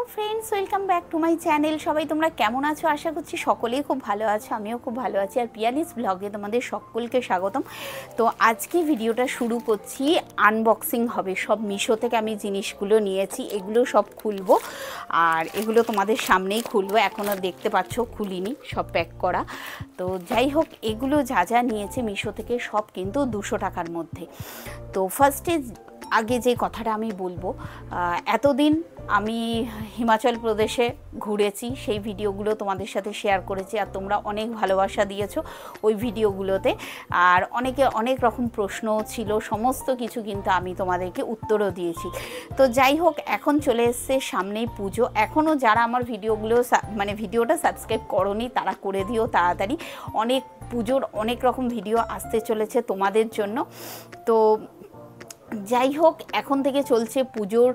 Friends welcome back to my channel सबाई तुम्हारा केमन आछो आशा करछि सकलेई खूब भालो आछो आमिओ खूब भालो आछि और पियालिस ब्लगे तुम्हादेर सकलके स्वागतम। तो आज के भिडियोटा शुरू करछि आनबक्सिंग होबे सब मिशो थेके आमि जिनिसगुलो नियेछि एगुलो सब खुलबो और एगुलो तुम्हादेर सामनेई खुलबो एखोनो देखते पाच्छो खुलिनि सब पैक करा। तो যাই হোক এগুলো যা যা নিয়েছে মিশো থেকে সব কিন্তু 200 টাকার মধ্যে। তো ফার্স্টে আগে যে কথাটা আমি বলবো এতদিন আমি হিমাচল প্রদেশে ঘুরেছি সেই ভিডিওগুলো তোমাদের সাথে শেয়ার করেছি আর তোমরা অনেক ভালোবাসা দিয়েছো ওই ভিডিওগুলোতে আর অনেকে অনেক রকম প্রশ্নও ছিল সমস্ত কিছু কিন্তু আমি তোমাদেরকে উত্তরও দিয়েছি। তো যাই হোক এখন চলে এসেছে সামনেই পুজো এখনও যারা আমার ভিডিওটা সাবস্ক্রাইব করোনি তারা করে দিও তাড়াতাড়ি অনেক পুজোর অনেক রকম ভিডিও আসতে চলেছে তোমাদের জন্য। তো যাই হোক এখন থেকে চলছে পুজোর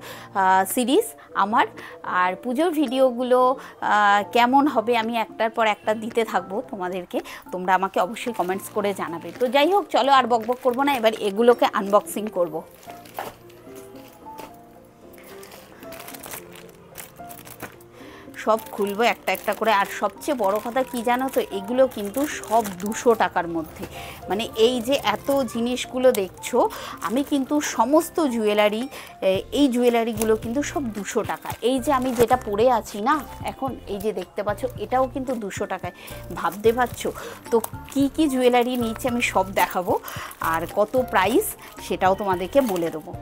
সিরিজ আমার আর পুজোর ভিডিওগুলো কেমন হবে আমি একটার পর একটা দিতে থাকবো তোমাদেরকে তোমরা আমাকে অবশ্যই কমেন্টস করে জানাবে। তো যাই হোক চলো আর বকবক করবো না এবার এগুলোকে আনবক্সিং করব। সব খুলবো একটা একটা করে আর সবচেয়ে বড় কথা কি জানো তো এগুলো কিন্তু সব 200 টাকার মধ্যে মানে এই যে এত জিনিসগুলো দেখছো আমি কিন্তু সমস্ত জুয়েলারি এই জুয়েলারিগুলো কিন্তু সব 200 টাকা। এই যে আমি যেটা পরে আছি না এখন এই যে দেখতে পাচ্ছ এটাও কিন্তু 200 টাকায় ভাবতে পারছো। তো কি কি জুয়েলারি নিচ্ছে আমি সব দেখাবো আর কত প্রাইস সেটাও তোমাদেরকে বলে দেবো।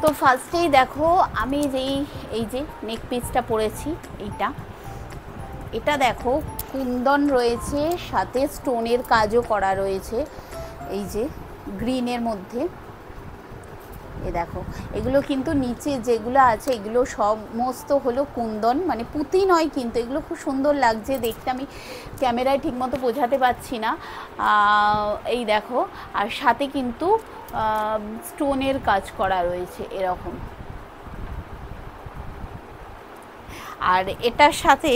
তো ফার্স্টেই দেখো আমি এই যে নেক পিসটা পরেছি এটা দেখো কুন্দন রয়েছে সাথে স্টোনের কাজও করা রয়েছে এই যে গ্রিনের মধ্যে এ দেখো এগুলো কিন্তু নিচে যেগুলো আছে এগুলো সমস্ত হলো কুন্দন মানে পুঁতি নয় কিন্তু এগুলো খুব সুন্দর লাগছে দেখতে আমি ক্যামেরায় ঠিকমতো বোঝাতে পারছি না এই দেখো আর সাথে কিন্তু স্টোনের কাজ করা রয়েছে এরকম আর এটার সাথে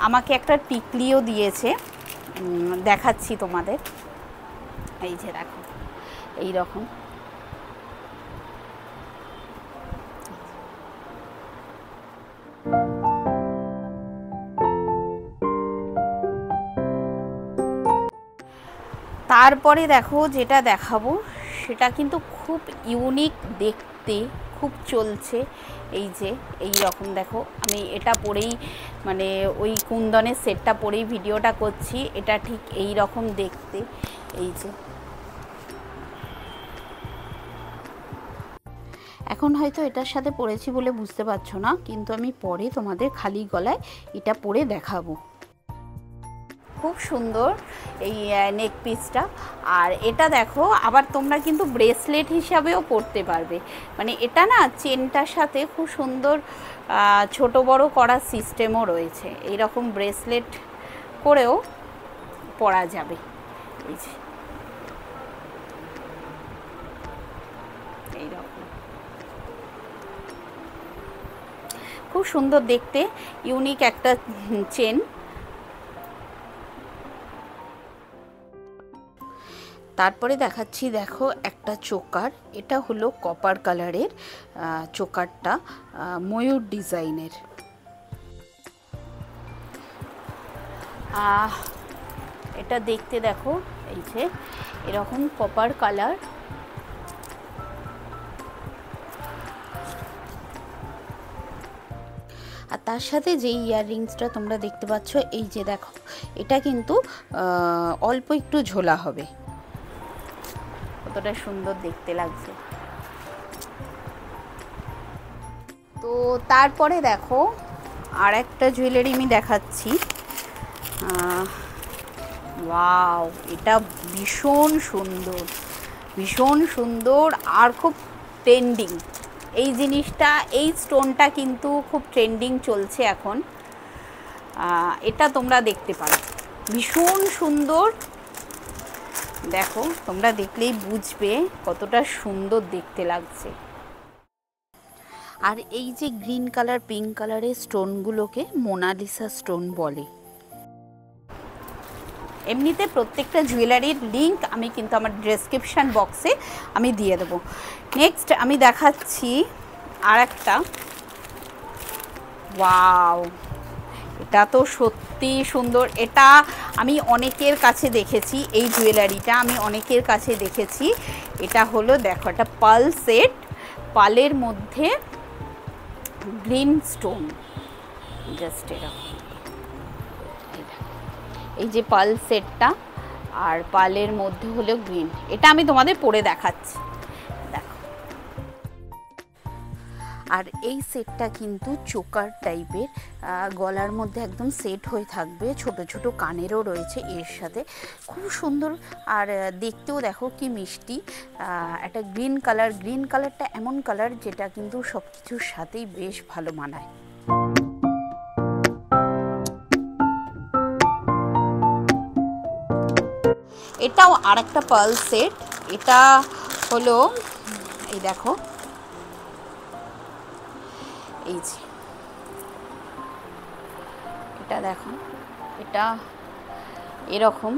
আমাকে একটা টিকলিও দিয়েছে দেখাচ্ছি তোমাদের এই যে দেখো এই রকম তারপরে দেখো যেটা দেখাবো সেটা কিন্তু খুব ইউনিক দেখতে খুব চলছে এই যে এই রকম দেখো আমি এটা পরেই মানে ওই কুন্দনের সেটটা পরেই ভিডিওটা করছি এটা ঠিক এই রকম দেখতে এই যে এখন হয়তো এটার সাথে পরেছি বলে বুঝতে পারছো না কিন্তু আমি পরে তোমাদের খালি গলায় এটা পরে দেখাবো। খুব সুন্দর এই নেক পিসটা আর এটা দেখো আবার তোমরা কিন্তু ব্রেসলেট হিসাবেও পরতে পারবে মানে এটা না চেনটার সাথে খুব সুন্দর ছোট বড় করার সিস্টেমও রয়েছে এই রকম ব্রেসলেট করেও পরা যাবে এই যে এই রকম খুব সুন্দর দেখতে ইউনিক একটা চেন। তারপরে দেখাচ্ছি দেখো একটা চোকার এটা হলো কপার কালারের চোকারটা ময়ূর ডিজাইনের এটা দেখতে দেখো এই যে এরকম কপার কালার আর তার সাথে যে ইয়াররিংসটা তোমরা দেখতে পাচ্ছ এই যে দেখো এটা কিন্তু অল্প একটু ঝোলা হবে কতটা সুন্দর দেখতে লাগছে। তো তারপরে দেখো আর একটা জুয়েলারি আমি দেখাচ্ছি ওয়াও এটা ভীষণ সুন্দর আর খুব ট্রেন্ডিং এই জিনিসটা এই স্টোনটা কিন্তু খুব ট্রেন্ডিং চলছে এখন এটা তোমরা দেখতে পারো ভীষণ সুন্দর দেখো তোমরা দেখলেই বুঝবে কতটা সুন্দর দেখতে লাগছে। আর এই যে গ্রিন কালার পিঙ্ক কালারের স্টোনগুলোকে মোনালিসা স্টোন বলে এমনিতে প্রত্যেকটা জুয়েলারির লিঙ্ক আমি কিন্তু আমার ডেসক্রিপশান বক্সে আমি দিয়ে দেবো। নেক্সট আমি দেখাচ্ছি আর একটা। ওয়াও, এটা তো সত্যি সুন্দর। এটা আমি অনেকের কাছে দেখেছি, এই জুয়েলারিটা আমি অনেকের কাছে দেখেছি। এটা হলো দেখো, একটা পাল সেট, পালের মধ্যে গ্রিন স্টোন, জাস্ট এরকম। এই যে পাল সেটটা, আর পালের মধ্যে হলো গ্রিন। এটা আমি তোমাদের পরে দেখাচ্ছি, দেখো। আর এই সেটটা কিন্তু চোকার টাইপের, গলার মধ্যে একদম সেট হয়ে থাকবে, ছোট ছোট কানেরও রয়েছে এর সাথে, খুব সুন্দর। আর দেখতেও দেখো কি মিষ্টি, একটা গ্রিন কালার। গ্রিন কালারটা এমন কালার যেটা কিন্তু সব কিছুর সাথেই বেশ ভালো মানায়। এটাও আর একটা পার্ল সেট। এটা হলো এই দেখো, এই যে এটা দেখো, এটা এরকম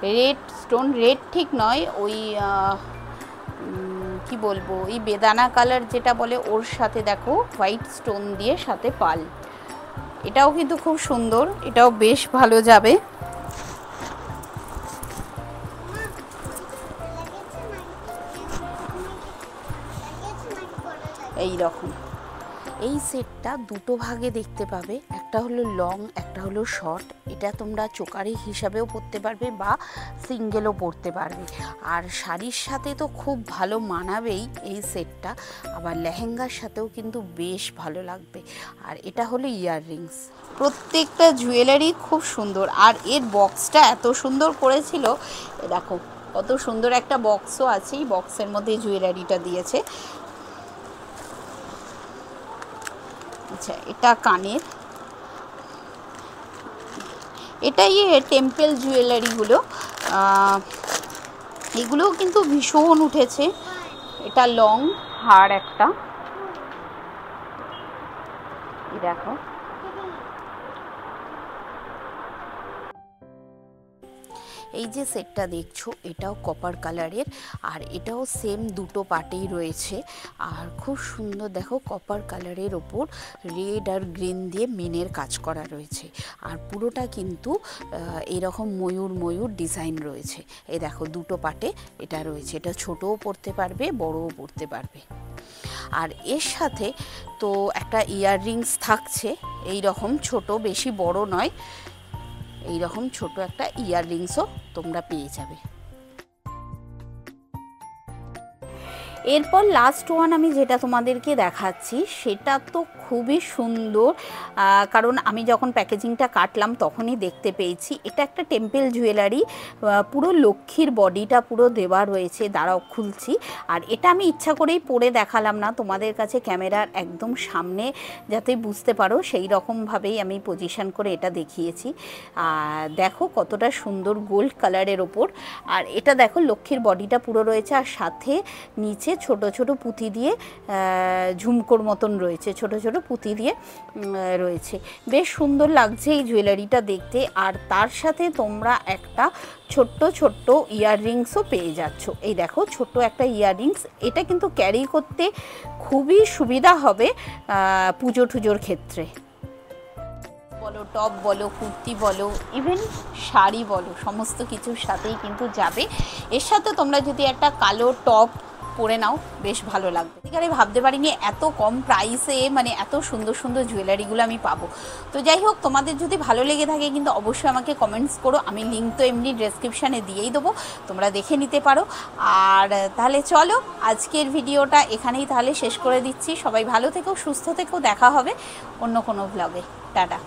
রেড স্টোন, রেড ঠিক নয়, ওই কি বলবো, ওই বেদানা কালার যেটা বলে, ওর সাথে দেখো হোয়াইট স্টোন দিয়ে সাথে পাল। এটাও কিন্তু খুব সুন্দর, এটাও বেশ ভালো যাবে। এই রকম এই সেটটা দুটো ভাগে দেখতে পাবে, একটা হলো লং, একটা হলো শর্ট। এটা তোমরা চোকারি হিসাবেও পরতে পারবে বা সিঙ্গেলও পরতে পারবে। আর শাড়ির সাথে তো খুব ভালো মানাবেই এই সেটটা, আবার লেহেঙ্গার সাথেও কিন্তু বেশ ভালো লাগবে। আর এটা হলো ইয়াররিংস। প্রত্যেকটা জুয়েলারি খুব সুন্দর, আর এর বক্সটা এত সুন্দর করেছিল। দেখো কত সুন্দর একটা বক্সও আছে, এই বক্সের মধ্যে জুয়েলারিটা দিয়েছে। আচ্ছা, এটা কানের, এটাই টেম্পল জুয়েলারিগুলো, এগুলোও কিন্তু ভীষণ উঠেছে। এটা লং হার একটা, দেখো এই যে সেটটা দেখছো, এটাও কপার কালারের, আর এটাও সেম দুটো পার্টেই রয়েছে। আর খুব সুন্দর দেখো, কপার কালারের ওপর রেড আর গ্রিন দিয়ে মিনের কাজ করা রয়েছে। আর পুরোটা কিন্তু এরকম ময়ূর ময়ূর ডিজাইন রয়েছে। এই দেখো দুটো পার্টে এটা রয়েছে, এটা ছোটও পরতে পারবে, বড়ও পরতে পারবে। আর এর সাথে তো একটা ইয়াররিংস থাকছে, এই রকম ছোট, বেশি বড় নয়, এই রকম ছোট একটা ইয়াররিংসও তোমরা পেয়ে যাবে। এরপর লাস্ট ওয়ান আমি যেটা তোমাদেরকে দেখাচ্ছি, সেটা তো খুবই সুন্দর, কারণ আমি যখন প্যাকেজিংটা কাটলাম তখনই দেখতে পেয়েছি। এটা একটা টেম্পল জুয়েলারি, পুরো লক্ষ্মীর বডিটা পুরো দেওয়া রয়েছে। দাঁড়াও খুলছি। আর এটা আমি ইচ্ছা করেই পরে দেখালাম না তোমাদের কাছে, ক্যামেরার একদম সামনে যাতে বুঝতে পারো সেই রকমভাবেই আমি পজিশন করে এটা দেখিয়েছি। দেখো কতটা সুন্দর গোল্ড কালারের ওপর। আর এটা দেখো লক্ষ্মীর বডিটা পুরো রয়েছে, আর সাথে নিচে ছোট ছোট পুঁতি দিয়ে ঝুমকোর মতন রয়েছে, ছোট ছোট পুঁতি দিয়ে রয়েছে। বেশ সুন্দর লাগছে এই জুয়েলারিটা দেখতে। আর তার সাথে তোমরা একটা ছোট্ট ছোট্ট ইয়াররিংসও পেয়ে যাচ্ছ। এই দেখো ছোট্ট একটা ইয়াররিংস, এটা কিন্তু ক্যারি করতে খুবই সুবিধা হবে পুজো টুজোর ক্ষেত্রে। বলো টপ বলো, কুর্তি বলো, ইভেন শাড়ি বলো, সমস্ত কিছুর সাথেই কিন্তু যাবে। এর সাথে তোমরা যদি একটা কালো টপ পরে নাও বেশ ভালো লাগবে। এখানে ভাবতে পারিনি এত কম প্রাইসে মানে এত সুন্দর সুন্দর জুয়েলারিগুলো আমি পাবো। তো যাই হোক, তোমাদের যদি ভালো লেগে থাকে কিন্তু অবশ্যই আমাকে কমেন্টস করো, আমি লিঙ্ক তো এমনি ডেসক্রিপশানে দিয়েই দেবো, তোমরা দেখে নিতে পারো। আর তাহলে চলো আজকের ভিডিওটা এখানেই তাহলে শেষ করে দিচ্ছি। সবাই ভালো থেকো, সুস্থ থেকো, দেখা হবে অন্য কোনো ব্লগে। টাটা।